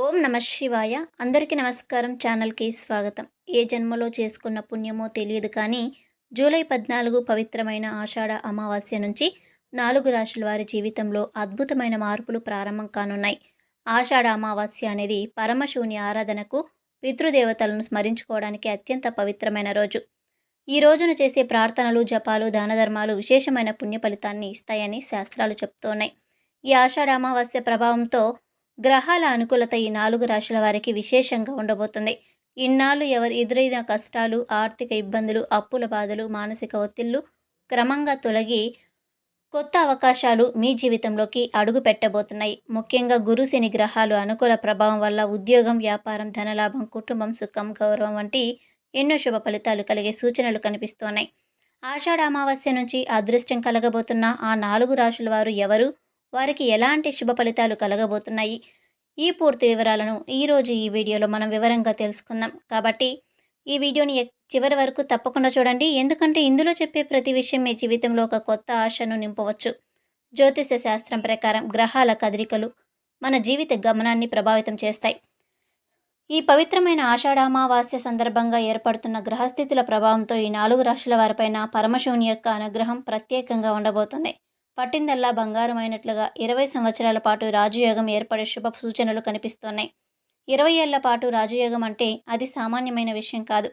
ఓం నమ శివాయ. అందరికీ నమస్కారం. ఛానల్కి స్వాగతం. ఏ జన్మలో చేసుకున్న పుణ్యమో తెలియదు కానీ జూలై 14 పవిత్రమైన ఆషాఢ అమావాస్య నుంచి 4 రాశుల వారి జీవితంలో అద్భుతమైన మార్పులు ప్రారంభం కానున్నాయి. ఆషాఢ అమావాస్య అనేది పరమశివుని ఆరాధనకు, పితృదేవతలను స్మరించుకోవడానికి అత్యంత పవిత్రమైన రోజు. ఈ రోజున చేసే ప్రార్థనలు, జపాలు, దానధర్మాలు విశేషమైన పుణ్య ఫలితాన్ని ఇస్తాయని శాస్త్రాలు చెప్తున్నాయి. ఈ ఆషాఢ అమావాస్య ప్రభావంతో గ్రహాల అనుకూలత ఈ 4 రాశుల వారికి విశేషంగా ఉండబోతుంది. ఇన్నాళ్ళు ఎవరు ఎదురైన కష్టాలు, ఆర్థిక ఇబ్బందులు, అప్పుల బాధలు, మానసిక ఒత్తిళ్లు క్రమంగా తొలగి కొత్త అవకాశాలు మీ జీవితంలోకి అడుగు పెట్టబోతున్నాయి. ముఖ్యంగా గురు, శని గ్రహాలు అనుకూల ప్రభావం వల్ల ఉద్యోగం, వ్యాపారం, ధనలాభం, కుటుంబం, సుఖం, గౌరవం వంటి ఎన్నో శుభ ఫలితాలు కలిగే సూచనలు కనిపిస్తున్నాయి. ఆషాఢ అమావాస్య నుంచి అదృష్టం కలగబోతున్న ఆ 4 రాశుల వారు ఎవరు, వారికి ఎలాంటి శుభ ఫలితాలు కలగబోతున్నాయి, ఈ పూర్తి వివరాలను ఈరోజు ఈ వీడియోలో మనం వివరంగా తెలుసుకుందాం. కాబట్టి ఈ వీడియోని చివరి వరకు తప్పకుండా చూడండి. ఎందుకంటే ఇందులో చెప్పే ప్రతి విషయం మీ జీవితంలో ఒక కొత్త ఆశను నింపవచ్చు. జ్యోతిష శాస్త్రం ప్రకారం గ్రహాల కదలికలు మన జీవిత గమనాన్ని ప్రభావితం చేస్తాయి. ఈ పవిత్రమైన ఆషాఢ అమావాస్య సందర్భంగా ఏర్పడుతున్న గ్రహస్థితుల ప్రభావంతో ఈ 4 రాశుల వారిపైన పరమశివుని యొక్క అనుగ్రహం ప్రత్యేకంగా ఉండబోతుంది. పట్టిందల్లా బంగారం అయినట్లుగా 20 సంవత్సరాల పాటు రాజయోగం ఏర్పడే శుభ సూచనలు కనిపిస్తున్నాయి. 20 ఏళ్ల పాటు రాజయోగం అంటే అది సామాన్యమైన విషయం కాదు.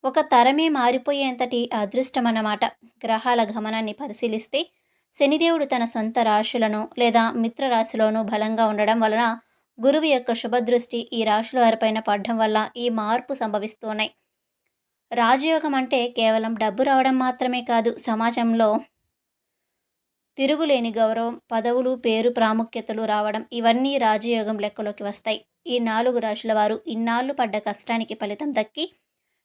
ఒక తరమే మారిపోయేంతటి అదృష్టం అన్నమాట. గ్రహాల గమనాన్ని పరిశీలిస్తే శనిదేవుడు తన సొంత రాశులను లేదా మిత్ర రాశిలోనూ బలంగా ఉండడం వలన, గురువు యొక్క శుభదృష్టి ఈ రాశుల వారిపైన పడడం వల్ల ఈ మార్పు సంభవిస్తున్నాయి. రాజయోగం అంటే కేవలం డబ్బు రావడం మాత్రమే కాదు, సమాజంలో తిరుగులేని గౌరవం, పదవులు, పేరు, ప్రాముఖ్యతలు రావడం, ఇవన్నీ రాజయోగం లెక్కలోకి వస్తాయి. ఈ 4 రాశుల వారు ఇన్నాళ్లు పడ్డ కష్టానికి ఫలితం దక్కి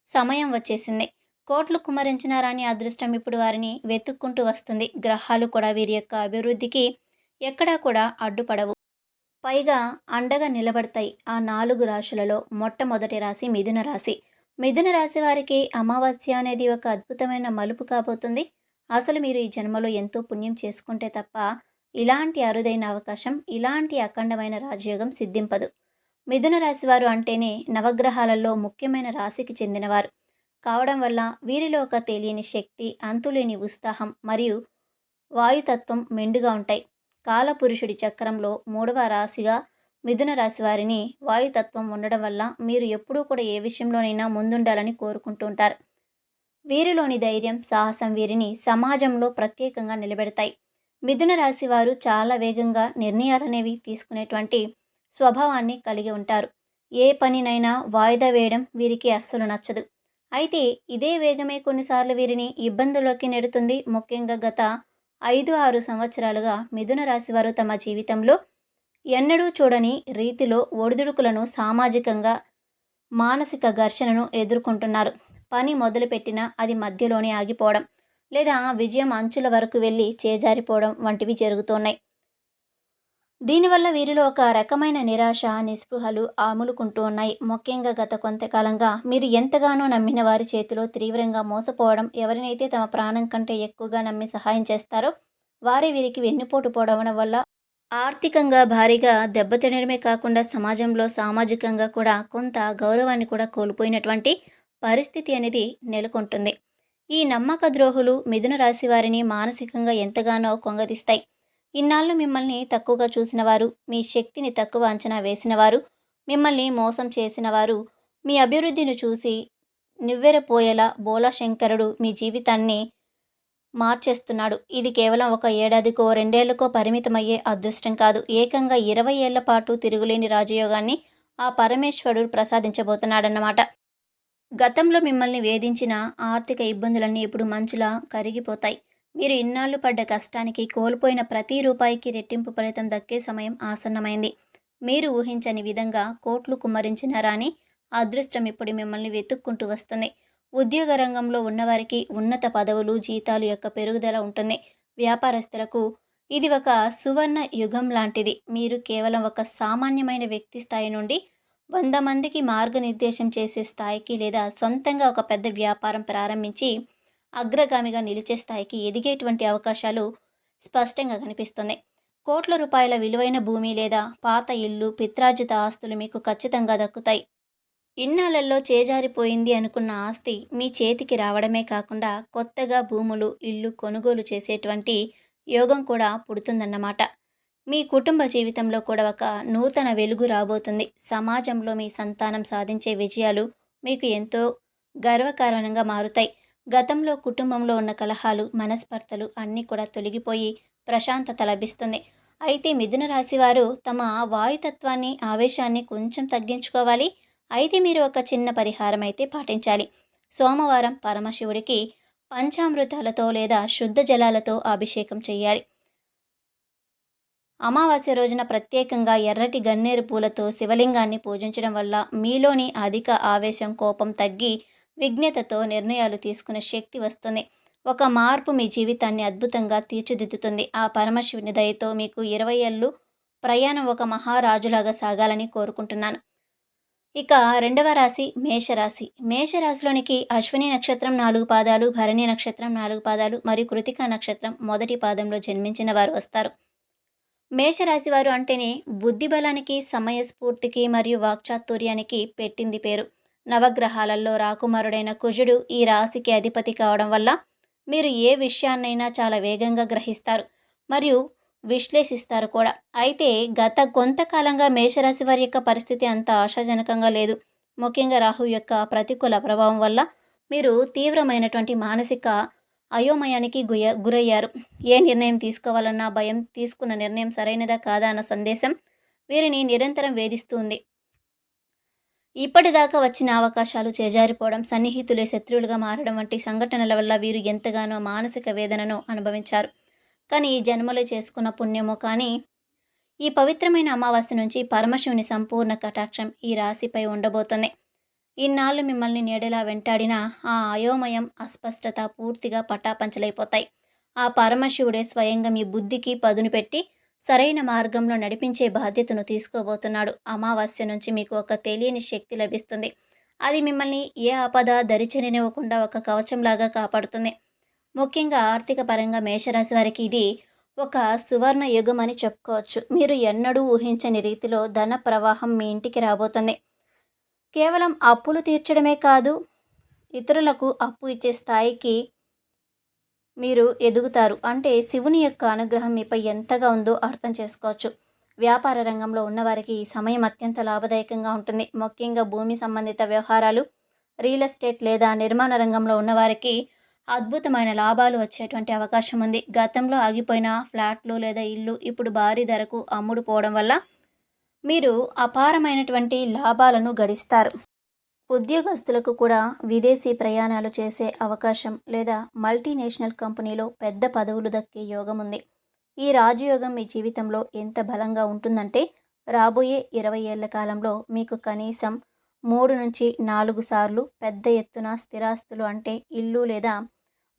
సమయం వచ్చేసింది. కోట్లు కుమ్మరించిన రాని అదృష్టం ఇప్పుడు వారిని వెతుక్కుంటూ వస్తుంది. గ్రహాలు కూడా వీరి యొక్క అభివృద్ధికి ఎక్కడా కూడా అడ్డుపడవు, పైగా అండగా నిలబడతాయి. ఆ 4 రాశులలో మొట్టమొదటి రాశి మిథున రాశి. మిథున రాశి వారికి అమావాస్య అనేది ఒక అద్భుతమైన మలుపు కాబోతుంది. అసలు మీరు ఈ జన్మలో ఎంతో పుణ్యం చేసుకుంటే తప్ప ఇలాంటి అరుదైన అవకాశం, ఇలాంటి అఖండమైన రాజయోగం సిద్ధింపదు. మిథున రాశి వారు అంటేనే నవగ్రహాలలో ముఖ్యమైన రాశికి చెందినవారు కావడం వల్ల వీరిలో ఒక తెలియని శక్తి, అంతులేని ఉత్సాహం మరియు వాయుతత్వం మెండుగా ఉంటాయి. కాలపురుషుడి చక్రంలో 3వ రాశిగా మిథున రాశి వారిని వాయుతత్వం ఉండడం వల్ల మీరు ఎప్పుడూ కూడా ఏ విషయంలోనైనా ముందుండాలని కోరుకుంటూ ఉంటారు. వీరిలోని ధైర్యం, సాహసం వీరిని సమాజంలో ప్రత్యేకంగా నిలబెడతాయి. మిథున రాశి వారు చాలా వేగంగా నిర్ణయాలనేవి తీసుకునేటువంటి స్వభావాన్ని కలిగి ఉంటారు. ఏ పనినైనా వాయిదా వేయడం వీరికి అస్సలు నచ్చదు. అయితే ఇదే వేగమే కొన్నిసార్లు వీరిని ఇబ్బందుల్లోకి నెడుతుంది. ముఖ్యంగా గత 5-6 సంవత్సరాలుగా మిథున రాశి వారు తమ జీవితంలో ఎన్నడూ చూడని రీతిలో ఒడిదుడుకులను, సామాజికంగా మానసిక ఘర్షణను ఎదుర్కొంటున్నారు. పని మొదలుపెట్టినా అది మధ్యలోనే ఆగిపోవడం, లేదా విజయం అంచుల వరకు వెళ్ళి చేజారిపోవడం వంటివి జరుగుతున్నాయి. దీనివల్ల వీరిలో ఒక రకమైన నిరాశ, నిస్పృహలు ఆములుకుంటూ ఉన్నాయి. ముఖ్యంగా గత కొంతకాలంగా మీరు ఎంతగానో నమ్మిన వారి చేతిలో తీవ్రంగా మోసపోవడం, ఎవరినైతే తమ ప్రాణం కంటే ఎక్కువగా నమ్మి సహాయం చేస్తారో వారే వీరికి వెన్నుపోటు పోవడం వల్ల ఆర్థికంగా భారీగా దెబ్బతినడమే కాకుండా సమాజంలో, సామాజికంగా కూడా కొంత గౌరవాన్ని కూడా కోల్పోయినటువంటి పరిస్థితి అనేది నెలకొంటుంది. ఈ నమ్మక ద్రోహులు మిథున రాశి వారిని మానసికంగా ఎంతగానో కొంగదీస్తాయి. ఇన్నాళ్ళు మిమ్మల్ని తక్కువగా చూసిన వారు, మీ శక్తిని తక్కువ అంచనా వేసిన వారు, మిమ్మల్ని మోసం చేసిన వారు మీ అభివృద్ధిని చూసి నివ్వెరపోయేలా బోలాశంకరుడు మీ జీవితాన్ని మార్చేస్తున్నాడు. ఇది కేవలం ఒక ఏడాదికో, 2 ఏళ్లకో పరిమితమయ్యే అదృష్టం కాదు. ఏకంగా 20 ఏళ్ల పాటు తిరుగులేని రాజయోగాన్ని ఆ పరమేశ్వరుడు ప్రసాదించబోతున్నాడన్నమాట. గతంలో మిమ్మల్ని వేధించిన ఆర్థిక ఇబ్బందులన్నీ ఇప్పుడు మంచులా కరిగిపోతాయి. మీరు ఇన్నాళ్ళు పడ్డ కష్టానికి, కోల్పోయిన ప్రతి రూపాయికి రెట్టింపు ఫలితం దక్కే సమయం ఆసన్నమైంది. మీరు ఊహించని విధంగా కోట్లు కుమ్మరించిన రాని అదృష్టం ఇప్పుడు మిమ్మల్ని వెతుక్కుంటూ వస్తుంది. ఉద్యోగ రంగంలో ఉన్నవారికి ఉన్నత పదవులు, జీతాలు యొక్క పెరుగుదల ఉంటుంది. వ్యాపారస్తులకు ఇది ఒక సువర్ణ యుగం లాంటిది. మీరు కేవలం ఒక సామాన్యమైన వ్యక్తి స్థాయి నుండి 100 మందికి మార్గనిర్దేశం చేసే స్థాయికి, లేదా సొంతంగా ఒక పెద్ద వ్యాపారం ప్రారంభించి అగ్రగామిగా నిలిచే స్థాయికి ఎదిగేటువంటి అవకాశాలు స్పష్టంగా కనిపిస్తుంది. కోట్ల రూపాయల విలువైన భూమి లేదా పాత ఇల్లు, పిత్రార్జిత ఆస్తులు మీకు ఖచ్చితంగా దక్కుతాయి. ఇన్నాళ్లలో చేజారిపోయింది అనుకున్న ఆస్తి మీ చేతికి రావడమే కాకుండా కొత్తగా భూములు, ఇల్లు కొనుగోలు చేసేటువంటి యోగం కూడా పుడుతుందన్నమాట. మీ కుటుంబ జీవితంలో కూడా ఒక నూతన వెలుగు రాబోతుంది. సమాజంలో మీ సంతానం సాధించే విజయాలు మీకు ఎంతో గర్వకారణంగా మారుతాయి. గతంలో కుటుంబంలో ఉన్న కలహాలు, మనస్పర్ధలు అన్నీ కూడా తొలగిపోయి ప్రశాంతత లభిస్తుంది. అయితే మిథున రాశి వారు తమ వాయుతత్వాన్ని, ఆవేశాన్ని కొంచెం తగ్గించుకోవాలి. అయితే మీరు ఒక చిన్న పరిహారం అయితే పాటించాలి. సోమవారం పరమశివుడికి పంచామృతాలతో లేదా శుద్ధ జలాలతో అభిషేకం చేయాలి. అమావాస్య రోజున ప్రత్యేకంగా ఎర్రటి గన్నేరు పూలతో శివలింగాన్ని పూజించడం వల్ల మీలోని అధిక ఆవేశం, కోపం తగ్గి విజ్ఞతతో నిర్ణయాలు తీసుకునే శక్తి వస్తుంది. ఒక మార్పు మీ జీవితాన్ని అద్భుతంగా తీర్చిదిద్దుతుంది. ఆ పరమశివుని దయతో మీకు 20 ఏళ్ళు ప్రయాణం ఒక మహారాజులాగా సాగాలని కోరుకుంటున్నాను. ఇక రెండవ రాశి మేషరాశి. మేషరాశిలోనికి అశ్విని నక్షత్రం 4 పాదాలు, భరణి నక్షత్రం 4 పాదాలు మరియు కృతికా నక్షత్రం మొదటి పాదంలో జన్మించిన వారు వస్తారు. మేషరాశి వారు అంటేనే బుద్ధిబలానికి, సమయస్ఫూర్తికి మరియు వాక్చాతుర్యానికి పెట్టింది పేరు. నవగ్రహాలలో రాకుమారుడైన కుజుడు ఈ రాశికి అధిపతి కావడం వల్ల మీరు ఏ విషయాన్నైనా చాలా వేగంగా గ్రహిస్తారు మరియు విశ్లేషిస్తారు కూడా. అయితే గత కొంతకాలంగా మేషరాశి వారి యొక్క పరిస్థితి అంత ఆశాజనకంగా లేదు. ముఖ్యంగా రాహు యొక్క ప్రతికూల ప్రభావం వల్ల మీరు తీవ్రమైనటువంటి మానసిక అయోమయానికి గురయ్యారు. ఏ నిర్ణయం తీసుకోవాలన్నా భయం, తీసుకున్న నిర్ణయం సరైనదా కాదా అన్న సందేశం వీరిని నిరంతరం వేధిస్తుంది. ఇప్పటిదాకా వచ్చిన అవకాశాలు చేజారిపోవడం, సన్నిహితులే శత్రువులుగా మారడం వంటి సంఘటనల వల్ల వీరు ఎంతగానో మానసిక వేదనను అనుభవించారు. కానీ ఈ జన్మలో చేసుకున్న పుణ్యమో కానీ ఈ పవిత్రమైన అమావాస్య నుంచి పరమశివుని సంపూర్ణ కటాక్షం ఈ రాశిపై ఉండబోతుంది. ఇన్నాళ్ళు మిమ్మల్ని నీడలా వెంటాడిన ఆ అయోమయం, అస్పష్టత పూర్తిగా పటాపంచలైపోతాయి. ఆ పరమశివుడే స్వయంగా మీ బుద్ధికి పదును పెట్టి సరైన మార్గంలో నడిపించే బాధ్యతను తీసుకోబోతున్నాడు. అమావాస్య నుంచి మీకు ఒక తెలియని శక్తి లభిస్తుంది. అది మిమ్మల్ని ఏ ఆపద దరిచేరనివ్వకుండా ఒక కవచంలాగా కాపాడుతుంది. ముఖ్యంగా ఆర్థిక పరంగా మేషరాశి వారికి ఇది ఒక సువర్ణ యుగం అని చెప్పుకోవచ్చు. మీరు ఎన్నడూ ఊహించని రీతిలో ధన ప్రవాహం మీ ఇంటికి రాబోతుంది. కేవలం అప్పులు తీర్చడమే కాదు, ఇతరులకు అప్పు ఇచ్చే స్థాయికి మీరు ఎదుగుతారు. అంటే శివుని యొక్క అనుగ్రహం మీపై ఎంతగా ఉందో అర్థం చేసుకోవచ్చు. వ్యాపార రంగంలో ఉన్నవారికి ఈ సమయం అత్యంత లాభదాయకంగా ఉంటుంది. ముఖ్యంగా భూమి సంబంధిత వ్యవహారాలు, రియల్ ఎస్టేట్ లేదా నిర్మాణ రంగంలో ఉన్నవారికి అద్భుతమైన లాభాలు వచ్చేటువంటి అవకాశం ఉంది. గతంలో ఆగిపోయిన ఫ్లాట్లు లేదా ఇల్లు ఇప్పుడు భారీ ధరకు అమ్ముడుపోవడం వల్ల మీరు అపారమైనటువంటి లాభాలను గడిస్తారు. ఉద్యోగస్తులకు కూడా విదేశీ ప్రయాణాలు చేసే అవకాశం లేదా మల్టీనేషనల్ కంపెనీలో పెద్ద పదవులు దక్కే యోగం ఉంది. ఈ రాజయోగం మీ జీవితంలో ఎంత బలంగా ఉంటుందంటే రాబోయే 20 ఏళ్ల కాలంలో మీకు కనీసం 3 నుంచి 4 సార్లు పెద్ద ఎత్తున స్థిరాస్తులు అంటే ఇల్లు లేదా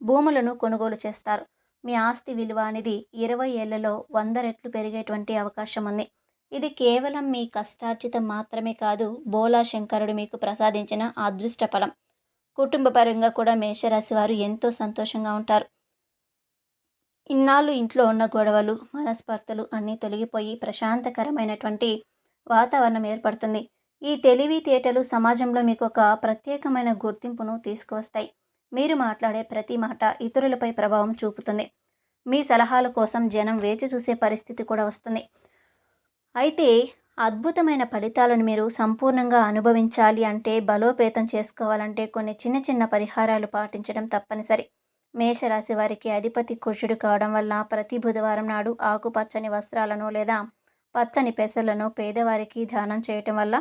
భూములను కొనుగోలు చేస్తారు. మీ ఆస్తి విలువ అనేది 20 ఏళ్లలో 100 రెట్లు పెరిగేటువంటి అవకాశం ఉంది. ఇది కేవలం మీ కష్టార్జితం మాత్రమే కాదు, బోలా శంకరుడు మీకు ప్రసాదించిన అదృష్ట ఫలం. కుటుంబ పరంగా కూడా మేషరాశి వారు ఎంతో సంతోషంగా ఉంటారు. ఇన్నాళ్ళు ఇంట్లో ఉన్న గొడవలు, మనస్పర్ధలు అన్నీ తొలగిపోయి ప్రశాంతకరమైనటువంటి వాతావరణం ఏర్పడుతుంది. ఈ తెలివితేటలు సమాజంలో మీకు ఒక ప్రత్యేకమైన గుర్తింపును తీసుకువస్తాయి. మీరు మాట్లాడే ప్రతి మాట ఇతరులపై ప్రభావం చూపుతుంది. మీ సలహాల కోసం జనం వేచి చూసే పరిస్థితి కూడా వస్తుంది. అయితే అద్భుతమైన ఫలితాలను మీరు సంపూర్ణంగా అనుభవించాలి అంటే, బలోపేతం చేసుకోవాలంటే కొన్ని చిన్న చిన్న పరిహారాలు పాటించడం తప్పనిసరి. మేషరాశి వారికి అధిపతి కుజుడు కావడం వల్ల ప్రతి బుధవారం నాడు ఆకుపచ్చని వస్త్రాలను లేదా పచ్చని పెసలను పేదవారికి దానం చేయటం వల్ల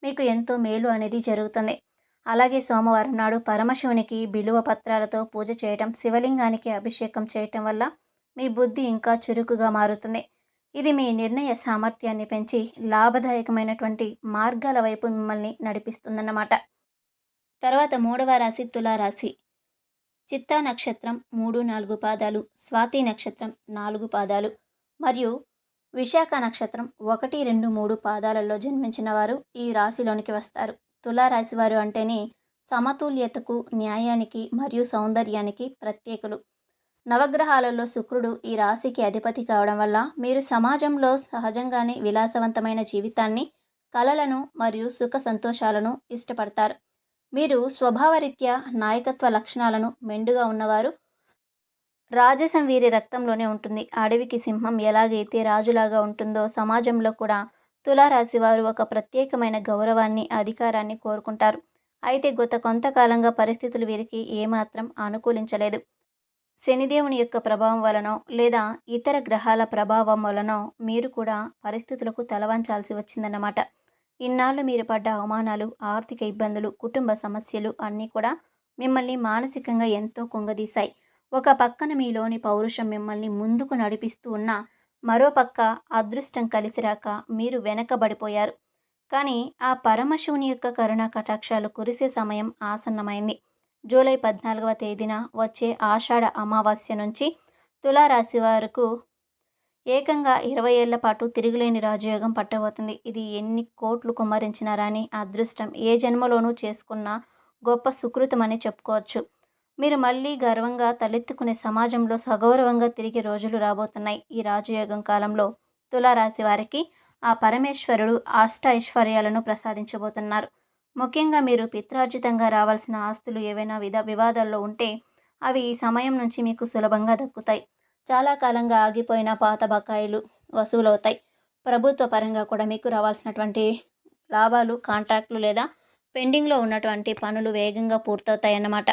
మీకు ఎంతో మేలు అనేది జరుగుతుంది. అలాగే సోమవారం నాడు పరమశివునికి బిలువ పత్రాలతో పూజ చేయటం, శివలింగానికి అభిషేకం చేయటం వల్ల మీ బుద్ధి ఇంకా చురుకుగా మారుతుంది. ఇది మీ నిర్ణయ సామర్థ్యాన్ని పెంచి లాభదాయకమైనటువంటి మార్గాల వైపు మిమ్మల్ని నడిపిస్తుందన్నమాట. తర్వాత మూడవ రాశి తులారాశి. చిత్తా నక్షత్రం 3, 4 పాదాలు, స్వాతి నక్షత్రం 4 పాదాలు మరియు విశాఖ నక్షత్రం 1, 2, 3 పాదాలలో జన్మించిన వారు ఈ రాశిలోనికి వస్తారు. తులారాశి వారు అంటేనే సమతుల్యతకు, న్యాయానికి మరియు సౌందర్యానికి ప్రత్యేకులు. నవగ్రహాలలో శుక్రుడు ఈ రాశికి అధిపతి కావడం వల్ల మీరు సమాజంలో సహజంగానే విలాసవంతమైన జీవితాన్ని, కలలను మరియు సుఖ సంతోషాలను ఇష్టపడతారు. మీరు స్వభావరీత్యా నాయకత్వ లక్షణాలను మెండుగా ఉన్నవారు. రాజసం వీరి రక్తంలోనే ఉంటుంది. అడవికి సింహం ఎలాగైతే రాజులాగా ఉంటుందో సమాజంలో కూడా తులారాశి వారు ఒక ప్రత్యేకమైన గౌరవాన్ని, అధికారాన్ని కోరుకుంటారు. అయితే గత కొంతకాలంగా పరిస్థితులు వీరికి ఏమాత్రం అనుకూలించలేదు. శనిదేవుని యొక్క ప్రభావం వలనో లేదా ఇతర గ్రహాల ప్రభావం వలనో మీరు కూడా పరిస్థితులకు తలవంచాల్సి వచ్చిందన్నమాట. ఇన్నాళ్ళు మీరు పడ్డ అవమానాలు, ఆర్థిక ఇబ్బందులు, కుటుంబ సమస్యలు అన్నీ కూడా మిమ్మల్ని మానసికంగా ఎంతో కుంగదీశాయి. ఒక పక్కన మీలోని పౌరుషం మిమ్మల్ని ముందుకు నడిపిస్తూ ఉన్నా, మరో పక్క అదృష్టం కలిసి రాక మీరు వెనకబడిపోయారు. కానీ ఆ పరమశివుని యొక్క కరుణా కటాక్షాలు కురిసే సమయం ఆసన్నమైంది. జూలై 14వ తేదీన వచ్చే ఆషాఢ అమావాస్య నుంచి తులారాశి వారికి ఏకంగా 20 ఏళ్ల పాటు తిరుగులేని రాజయోగం పట్టబోతుంది. ఇది ఎన్ని కోట్లు కుమ్మరించినా రాని అదృష్టం, ఏ జన్మలోనూ చేసుకున్న గొప్ప సుకృతమని చెప్పుకోవచ్చు. మీరు మళ్ళీ గర్వంగా తలెత్తుకునే సమాజంలో సగౌరవంగా తిరిగే రోజులు రాబోతున్నాయి. ఈ రాజయోగం కాలంలో తులారాశి వారికి ఆ పరమేశ్వరుడు అష్ట ఐశ్వర్యాలను ప్రసాదించబోతున్నారు. ముఖ్యంగా మీరు పిత్రార్జితంగా రావాల్సిన ఆస్తులు ఏవైనా వివాదాల్లో ఉంటే అవి ఈ సమయం నుంచి మీకు సులభంగా దక్కుతాయి. చాలా కాలంగా ఆగిపోయిన పాత బకాయిలు వసూలవుతాయి. ప్రభుత్వ పరంగా కూడా మీకు రావాల్సినటువంటి లాభాలు, కాంట్రాక్టులు లేదా పెండింగ్లో ఉన్నటువంటి పనులు వేగంగా పూర్తవుతాయన్నమాట.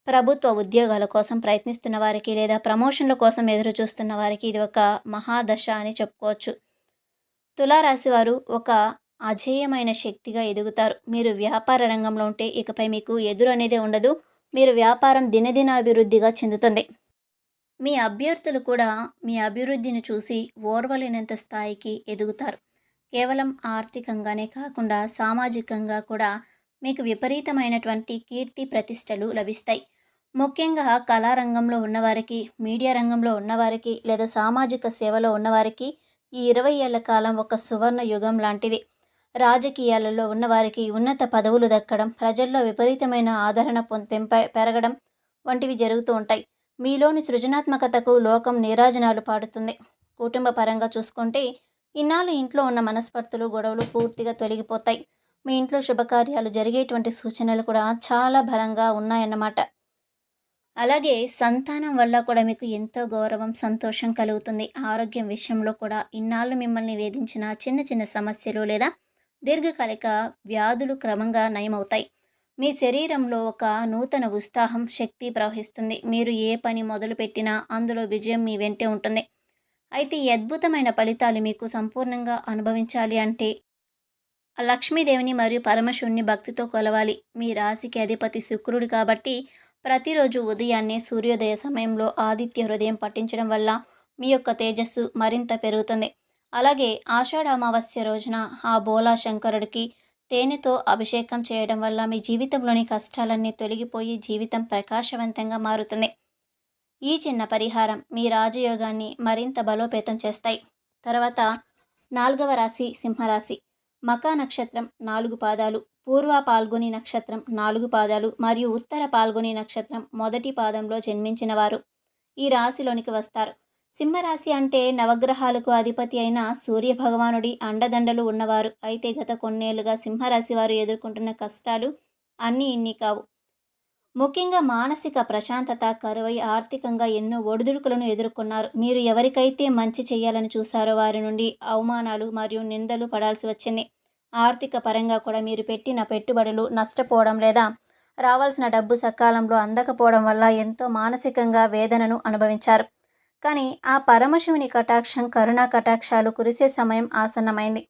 ప్రభుత్వ ఉద్యోగాల కోసం ప్రయత్నిస్తున్న వారికి లేదా ప్రమోషన్ల కోసం ఎదురు చూస్తున్న వారికి ఇది ఒక మహాదశ అని చెప్పుకోవచ్చు. తులారాశి వారు ఒక అజేయమైన శక్తిగా ఎదుగుతారు. మీరు వ్యాపార రంగంలో ఉంటే ఇకపై మీకు ఎదురు అనేదే ఉండదు. మీరు వ్యాపారం దినదినాభివృద్ధిగా చెందుతుంది. మీ అభ్యర్థులు కూడా మీ అభివృద్ధిని చూసి ఓర్వలేనంత స్థాయికి ఎదుగుతారు. కేవలం ఆర్థికంగానే కాకుండా సామాజికంగా కూడా మీకు విపరీతమైనటువంటి కీర్తి ప్రతిష్టలు లభిస్తాయి. ముఖ్యంగా కళారంగంలో ఉన్నవారికి, మీడియా రంగంలో ఉన్నవారికి లేదా సామాజిక సేవలో ఉన్నవారికి ఈ 20 ఏళ్ల కాలం ఒక సువర్ణ యుగం లాంటిది. రాజకీయాలలో ఉన్నవారికి ఉన్నత పదవులు దక్కడం, ప్రజల్లో విపరీతమైన ఆదరణ పెరగడం వంటివి జరుగుతూ ఉంటాయి. మీలోని సృజనాత్మకతకు లోకం నీరాజనాలు పాడుతుంది. కుటుంబ పరంగా చూసుకుంటే ఇన్నాళ్ళు ఇంట్లో ఉన్న మనస్పర్ధలు, గొడవలు పూర్తిగా తొలగిపోతాయి. మీ ఇంట్లో శుభకార్యాలు జరిగేటువంటి సూచనలు కూడా చాలా బలంగా ఉన్నాయన్నమాట. అలాగే సంతానం వల్ల కూడా మీకు ఎంతో గౌరవం, సంతోషం కలుగుతుంది. ఆరోగ్యం విషయంలో కూడా ఇన్నాళ్ళు మిమ్మల్ని వేధించిన చిన్న చిన్న సమస్యలు లేదా దీర్ఘకాలిక వ్యాధులు క్రమంగా నయమవుతాయి. మీ శరీరంలో ఒక నూతన ఉత్సాహం, శక్తి ప్రవహిస్తుంది. మీరు ఏ పని మొదలుపెట్టినా అందులో విజయం మీ వెంటే ఉంటుంది. అయితే ఈ అద్భుతమైన ఫలితాలు మీకు సంపూర్ణంగా అనుభవించాలి అంటే లక్ష్మీదేవిని మరియు పరమశివుని భక్తితో కొలవాలి. మీ రాశికి అధిపతి శుక్రుడు కాబట్టి ప్రతిరోజు ఉదయాన్నే సూర్యోదయ సమయంలో ఆదిత్య హృదయం పఠించడం వల్ల మీ యొక్క తేజస్సు మరింత పెరుగుతుంది. అలాగే ఆషాఢ అమావాస్య రోజున ఆ బోలా శంకరుడికి తేనెతో అభిషేకం చేయడం వల్ల మీ జీవితంలోని కష్టాలన్నీ తొలగిపోయి జీవితం ప్రకాశవంతంగా మారుతుంది. ఈ చిన్న పరిహారం మీ రాజయోగాన్ని మరింత బలోపేతం చేస్తాయి. తర్వాత 4వ రాశి సింహరాశి. మకా నక్షత్రం 4 పాదాలు, పూర్వ పాల్గొని నక్షత్రం 4 పాదాలు మరియు ఉత్తర పాల్గొని నక్షత్రం మొదటి పాదంలో జన్మించిన వారు ఈ రాశిలోనికి వస్తారు. సింహరాశి అంటే నవగ్రహాలకు అధిపతి అయిన సూర్యభగవానుడి అండదండలు ఉన్నవారు. అయితే గత కొన్నేళ్లుగా సింహరాశి వారు ఎదుర్కొంటున్న కష్టాలు అన్నీ ఇన్ని కావు. ముఖ్యంగా మానసిక ప్రశాంతత కరువై ఆర్థికంగా ఎన్నో ఒడిదుడుకులను ఎదుర్కొన్నారు. మీరు ఎవరికైతే మంచి చేయాలని చూసారో వారి నుండి అవమానాలు మరియు నిందలు పడాల్సి వచ్చింది. ఆర్థిక పరంగా కూడా మీరు పెట్టిన పెట్టుబడులు నష్టపోవడం లేదా రావాల్సిన డబ్బు సకాలంలో అందకపోవడం వల్ల ఎంతో మానసికంగా వేదనను అనుభవించారు. కానీ ఆ పరమశివుని కటాక్షం, కరుణా కటాక్షాలు కురిసే సమయం ఆసన్నమైంది.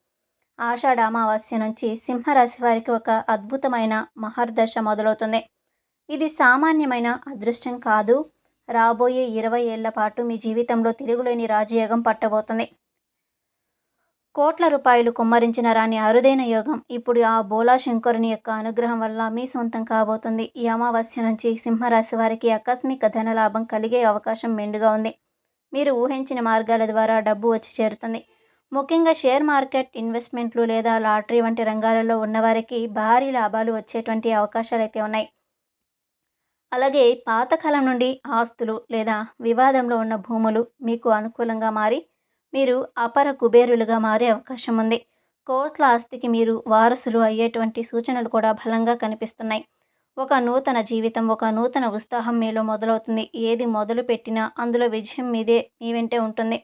ఆషాఢ అమావాస్య నుంచి సింహరాశి వారికి ఒక అద్భుతమైన మహర్దశ మొదలవుతుంది. ఇది సామాన్యమైన అదృష్టం కాదు. రాబోయే 20 ఏళ్ల పాటు మీ జీవితంలో తిరుగులేని రాజయోగం పట్టబోతుంది. కోట్ల రూపాయలు కుమ్మరించిన రాని అరుదైన యోగం ఇప్పుడు ఆ బోలా శంకరుని యొక్క అనుగ్రహం వల్ల మీ సొంతం కాబోతుంది. ఈ అమావాస్య నుంచి సింహరాశి వారికి ఆకస్మిక ధనలాభం కలిగే అవకాశం మెండుగా ఉంది. మీరు ఊహించిన మార్గాల ద్వారా డబ్బు వచ్చి చేరుతుంది. ముఖ్యంగా షేర్ మార్కెట్, ఇన్వెస్ట్మెంట్లు లేదా లాటరీ వంటి రంగాలలో ఉన్నవారికి భారీ లాభాలు వచ్చేటువంటి అవకాశాలు అయితే ఉన్నాయి. అలాగే పాతకాలం నుండి ఆస్తులు లేదా వివాదంలో ఉన్న భూములు మీకు అనుకూలంగా మారి మీరు అపర కుబేరులుగా మారే అవకాశం ఉంది. కోట్ల ఆస్తికి మీరు వారసులు అయ్యేటువంటి సూచనలు కూడా బలంగా కనిపిస్తున్నాయి. ఒక నూతన జీవితం, ఒక నూతన ఉత్సాహం మీలో మొదలవుతుంది. ఏది మొదలుపెట్టినా అందులో విజయం మీ వెంటే ఉంటుంది.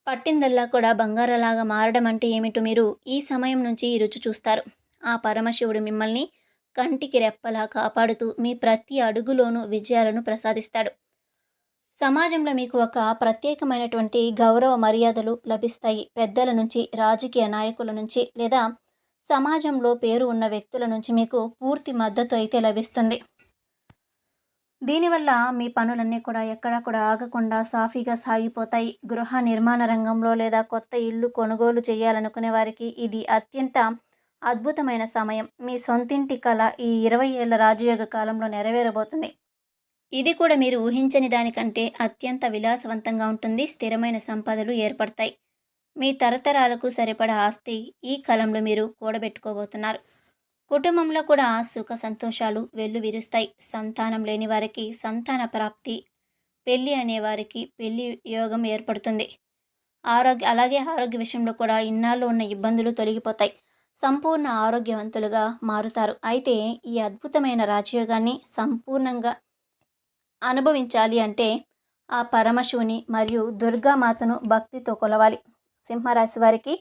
పట్టిందల్లా కూడా బంగారంలాగా మారడం అంటే ఏమిటో మీరు ఈ సమయం నుంచి రుచి చూస్తారు. ఆ పరమశివుడు మిమ్మల్ని కంటికి రెప్పలా కాపాడుతూ మీ ప్రతి అడుగులోనూ విజయాలను ప్రసాదిస్తాడు. సమాజంలో మీకు ఒక ప్రత్యేకమైనటువంటి గౌరవ మర్యాదలు లభిస్తాయి. పెద్దల నుంచి, రాజకీయ నాయకుల నుంచి లేదా సమాజంలో పేరు ఉన్న వ్యక్తుల నుంచి మీకు పూర్తి మద్దతు అయితే లభిస్తుంది. దీనివల్ల మీ పనులన్నీ కూడా ఎక్కడా కూడా ఆగకుండా సాఫీగా సాగిపోతాయి. గృహ నిర్మాణ రంగంలో లేదా కొత్త ఇల్లు కొనుగోలు చేయాలనుకునే వారికి ఇది అత్యంత అద్భుతమైన సమయం. మీ సొంతింటి కల ఈ 20 ఏళ్ల రాజయోగ కాలంలో నెరవేరబోతుంది. ఇది కూడా మీరు ఊహించని దానికంటే అత్యంత విలాసవంతంగా ఉంటుంది. స్థిరమైన సంపదలు ఏర్పడతాయి. మీ తరతరాలకు సరిపడా ఆస్తి ఈ కాలంలో మీరు కూడబెట్టుకోబోతున్నారు. కుటుంబంలో కూడా సుఖ సంతోషాలు వెల్లువిరుస్తాయి. సంతానం లేని వారికి సంతాన ప్రాప్తి, పెళ్ళి అనేవారికి పెళ్లి యోగం ఏర్పడుతుంది. అలాగే ఆరోగ్య విషయంలో కూడా ఇన్నాళ్ళు ఉన్న ఇబ్బందులు తొలగిపోతాయి. సంపూర్ణ ఆరోగ్యవంతులుగా మారుతారు. అయితే ఈ అద్భుతమైన రాజయోగాన్ని సంపూర్ణంగా అనుభవించాలి అంటే ఆ పరమశివుని మరియు దుర్గామాతను భక్తితో కొలవాలి. సింహరాశి వారికి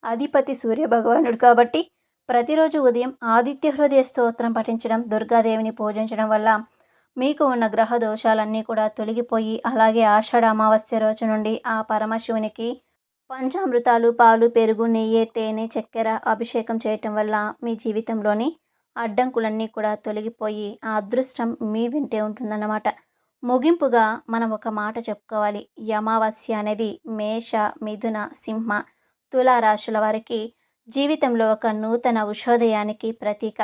అధిపతి సూర్యభగవానుడు కాబట్టి ప్రతిరోజు ఉదయం ఆదిత్య హృదయ స్తోత్రం పఠించడం, దుర్గాదేవిని పూజించడం వల్ల మీకు ఉన్న గ్రహ దోషాలన్నీ కూడా తొలగిపోయి, అలాగే ఆషాఢ అమావాస్య రోజు నుండి ఆ పరమశివునికి పంచామృతాలు, పాలు, పెరుగు, నెయ్యి, తేనె, చక్కెర అభిషేకం చేయటం వల్ల మీ జీవితంలోని అడ్డంకులన్నీ కూడా తొలగిపోయి ఆ అదృష్టం మీ వెంటే ఉంటుందన్నమాట. ముగింపుగా మనం ఒక మాట చెప్పుకోవాలి. ఈ అమావాస్య అనేది మేష, మిథున, సింహ, తులా రాశుల వారికి జీవితంలో ఒక నూతన ఉషోదయానికి ప్రతీక.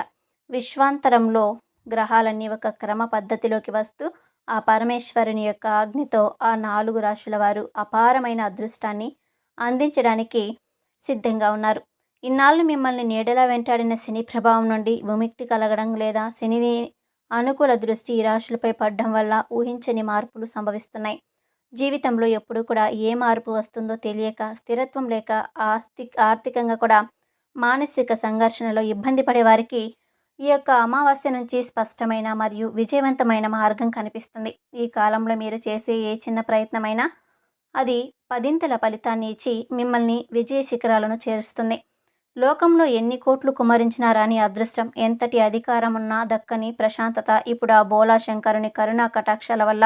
విశ్వాంతరంలో గ్రహాలన్నీ ఒక క్రమ పద్ధతిలోకి వస్తూ ఆ పరమేశ్వరుని యొక్క ఆజ్ఞతో ఆ 4 రాశుల వారు అపారమైన అదృష్టాన్ని అందించడానికి సిద్ధంగా ఉన్నారు. ఇన్నాళ్ళు మిమ్మల్ని నీడలా వెంటాడిన శని ప్రభావం నుండి విముక్తి కలగడం లేదా శనిని అనుకూల దృష్టి ఈ రాశులపై పడడం వల్ల ఊహించని మార్పులు సంభవిస్తున్నాయి. జీవితంలో ఎప్పుడు కూడా ఏ మార్పు వస్తుందో తెలియక, స్థిరత్వం లేక ఆర్థికంగా కూడా మానసిక సంఘర్షణలో ఇబ్బంది పడే వారికి ఈ యొక్క అమావాస్య నుంచి స్పష్టమైన మరియు విజయవంతమైన మార్గం కనిపిస్తుంది. ఈ కాలంలో మీరు చేసే ఏ చిన్న ప్రయత్నమైనా అది 10ంతల ఫలితాన్ని ఇచ్చి మిమ్మల్ని విజయ శిఖరాలను చేరుస్తుంది. లోకంలో ఎన్ని కోట్లు కుమ్మరించినా రాని అదృష్టం, ఎంతటి అధికారం ఉన్నా దక్కని ప్రశాంతత ఇప్పుడు ఆ బోలా శంకరుని కరుణా కటాక్షాల వల్ల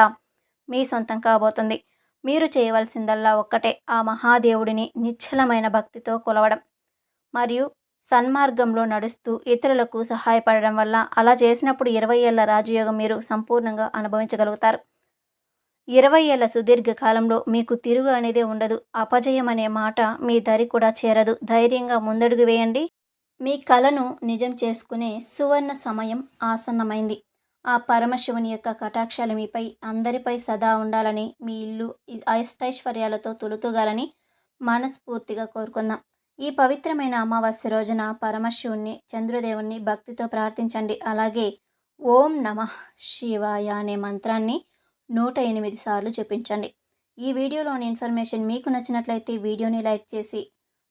మీ సొంతం కాబోతుంది. మీరు చేయవలసిందల్లా ఒక్కటే, ఆ మహాదేవుడిని నిశ్చలమైన భక్తితో కొలవడం మరియు సన్మార్గంలో నడుస్తూ ఇతరులకు సహాయపడడం వల్ల అలా చేసినప్పుడు 20 ఏళ్ల రాజయోగం మీరు సంపూర్ణంగా అనుభవించగలుగుతారు. 20 ఏళ్ల సుదీర్ఘ కాలంలో మీకు తిరుగు అనేదే ఉండదు. అపజయం అనే మాట మీ దరి కూడా చేరదు. ధైర్యంగా ముందడుగు వేయండి. మీ కలను నిజం చేసుకునే సువర్ణ సమయం ఆసన్నమైంది. ఆ పరమశివుని యొక్క కటాక్షాలు మీపై అందరిపై సదా ఉండాలని, మీ ఇల్లు అష్టైశ్వర్యాలతో తులుతూగాలని మనస్ఫూర్తిగా కోరుకుందాం. ఈ పవిత్రమైన అమావాస్య రోజున పరమశివుణ్ణి, చంద్రదేవుణ్ణి భక్తితో ప్రార్థించండి. అలాగే ఓం నమః శివాయ అనే మంత్రాన్ని 108 సార్లు జపించండి. ఈ వీడియోలోని ఇన్ఫర్మేషన్ మీకు నచ్చినట్లయితే వీడియోని లైక్ చేసి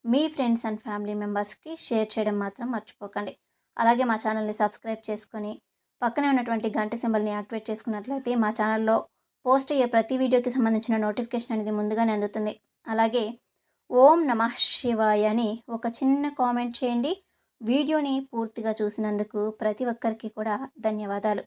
మీ ఫ్రెండ్స్ అండ్ ఫ్యామిలీ మెంబర్స్కి షేర్ చేయడం మాత్రం మర్చిపోకండి. అలాగే మా ఛానల్ని సబ్స్క్రైబ్ చేసుకొని పక్కనే ఉన్నటువంటి గంట సింబల్ని యాక్టివేట్ చేసుకున్నట్లయితే మా ఛానల్లో పోస్ట్ అయ్యే ప్రతి వీడియోకి సంబంధించిన నోటిఫికేషన్ అనేది ముందుగానే అందుతుంది. అలాగే ఓం నమః శివాయ అని ఒక చిన్న కామెంట్ చేయండి. వీడియోని పూర్తిగా చూసినందుకు ప్రతి ఒక్కరికి కూడా ధన్యవాదాలు.